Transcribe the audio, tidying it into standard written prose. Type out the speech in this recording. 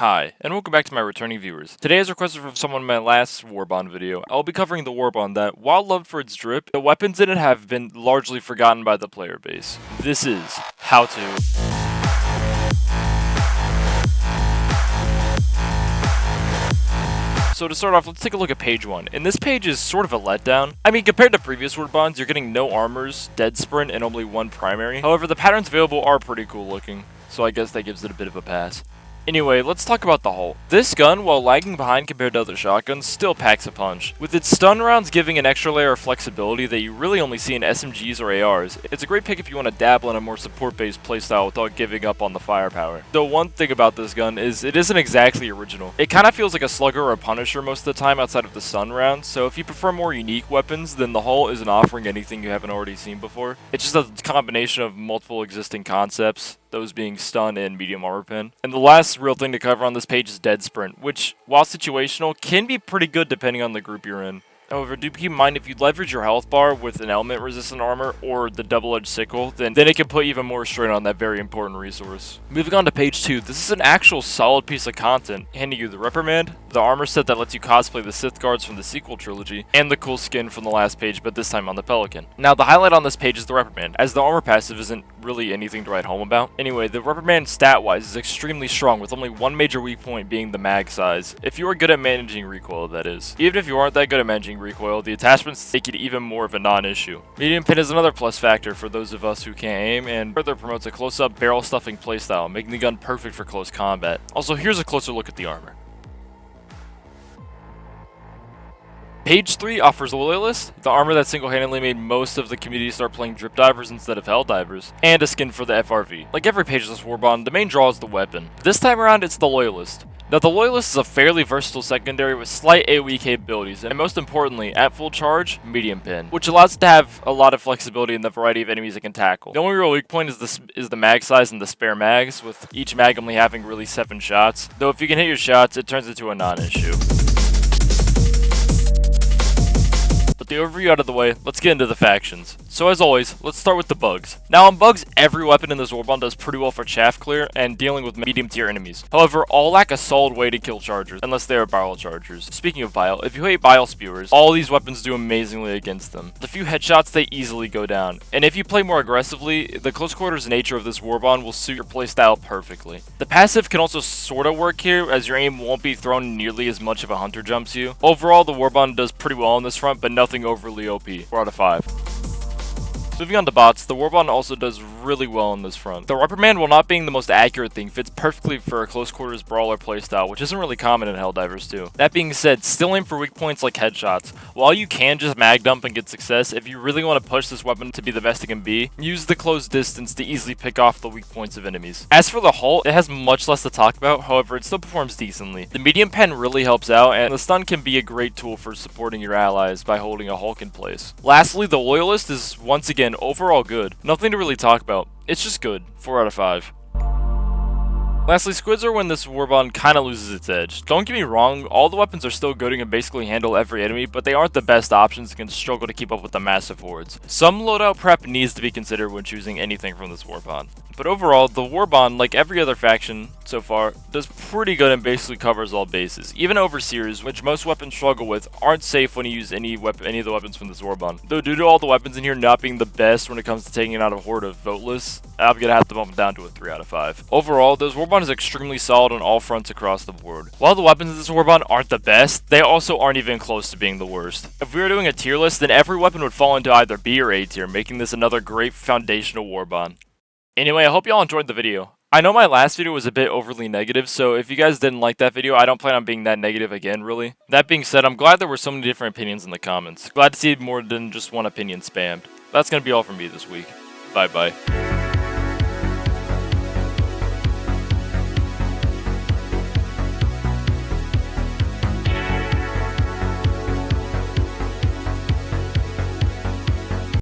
Hi, and welcome back to my returning viewers. Today, as requested from someone in my last Warbond video, I'll be covering the Warbond that, while loved for its drip, the weapons in it have been largely forgotten by the player base. This is how to. So to start off, let's take a look at page 1, and this page is sort of a letdown. I mean, compared to previous Warbonds, you're getting no armors, dead sprint, and only one primary. However, the patterns available are pretty cool looking, so I guess that gives it a bit of a pass. Anyway, let's talk about the hull. This gun, while lagging behind compared to other shotguns, still packs a punch. With its stun rounds giving an extra layer of flexibility that you really only see in SMGs or ARs, it's a great pick if you want to dabble in a more support-based playstyle without giving up on the firepower. Though one thing about this gun is it isn't exactly original. It kinda feels like a Slugger or a Punisher most of the time outside of the stun rounds, so if you prefer more unique weapons, then the hull isn't offering anything you haven't already seen before. It's just a combination of multiple existing concepts, those being stun and medium armor pen. And the last real thing to cover on this page is dead sprint, which, while situational, can be pretty good depending on the group you're in. However, do keep in mind if you leverage your health bar with an element resistant armor or the double-edged sickle, then it can put even more strain on that very important resource. Moving on to page 2, this is an actual solid piece of content, handing you the reprimand, the armor set that lets you cosplay the Sith guards from the sequel trilogy, and the cool skin from the last page, but this time on the Pelican. Now, the highlight on this page is the reprimand, as the armor passive isn't really anything to write home about. Anyway, the reprimand stat-wise is extremely strong, with only one major weak point being the mag size. If you are good at managing recoil, that is. Even if you aren't that good at managing recoil, the attachments make it even more of a non-issue. Medium pin is another plus factor for those of us who can't aim, and further promotes a close-up barrel stuffing playstyle, making the gun perfect for close combat. Also, here's a closer look at the armor. Page 3 offers the Loyalist, the armor that single-handedly made most of the community start playing Drip Divers instead of Hell Divers, and a skin for the FRV. Like every page of this Warbond, the main draw is the weapon. This time around, it's the Loyalist. Now, the Loyalist is a fairly versatile secondary with slight AoE capabilities, and most importantly, at full charge, medium pin, which allows it to have a lot of flexibility in the variety of enemies it can tackle. The only real weak point is the mag size and the spare mags, with each mag only having really 7 shots, though if you can hit your shots, it turns into a non-issue. With the overview out of the way, let's get into the factions. So as always, let's start with the bugs. Now on bugs, every weapon in this Warbond does pretty well for chaff clear and dealing with medium tier enemies. However, all lack a solid way to kill chargers, unless they are bile chargers. Speaking of bile, if you hate bile spewers, all these weapons do amazingly against them. With a few headshots, they easily go down. And if you play more aggressively, the close quarters nature of this Warbond will suit your playstyle perfectly. The passive can also sorta work here, as your aim won't be thrown nearly as much if a hunter jumps you. Overall, the Warbond does pretty well on this front, but nothing overly OP. 4 out of 5. Moving on to bots, the Warbond also does really well on this front. The reprimand, while not being the most accurate thing, fits perfectly for a close quarters brawler playstyle, which isn't really common in Helldivers too. That being said, still aim for weak points like headshots. While you can just mag dump and get success, if you really want to push this weapon to be the best it can be, use the close distance to easily pick off the weak points of enemies. As for the hull, it has much less to talk about, however it still performs decently. The medium pen really helps out, and the stun can be a great tool for supporting your allies by holding a Hulk in place. Lastly, the Loyalist is once again overall good. Nothing to really talk about. It's just good. 4 out of 5. Lastly, squids are when this Warbond kinda loses its edge. Don't get me wrong, all the weapons are still good and can basically handle every enemy, but they aren't the best options and can struggle to keep up with the massive hordes. Some loadout prep needs to be considered when choosing anything from this Warbond. But overall, the Warbond, like every other faction so far, does pretty good and basically covers all bases. Even Overseers, which most weapons struggle with, aren't safe when you use any of the weapons from this Warbond. Though due to all the weapons in here not being the best when it comes to taking out a horde of voteless, I'm gonna have to bump it down to a 3 out of 5. Overall, this Warbond is extremely solid on all fronts across the board. While the weapons in this Warbond aren't the best, they also aren't even close to being the worst. If we were doing a tier list, then every weapon would fall into either B or A tier, making this another great foundational Warbond. Anyway, I hope y'all enjoyed the video. I know my last video was a bit overly negative, so if you guys didn't like that video, I don't plan on being that negative again, really. That being said, I'm glad there were so many different opinions in the comments. Glad to see more than just one opinion spammed. That's gonna be all from me this week. Bye-bye.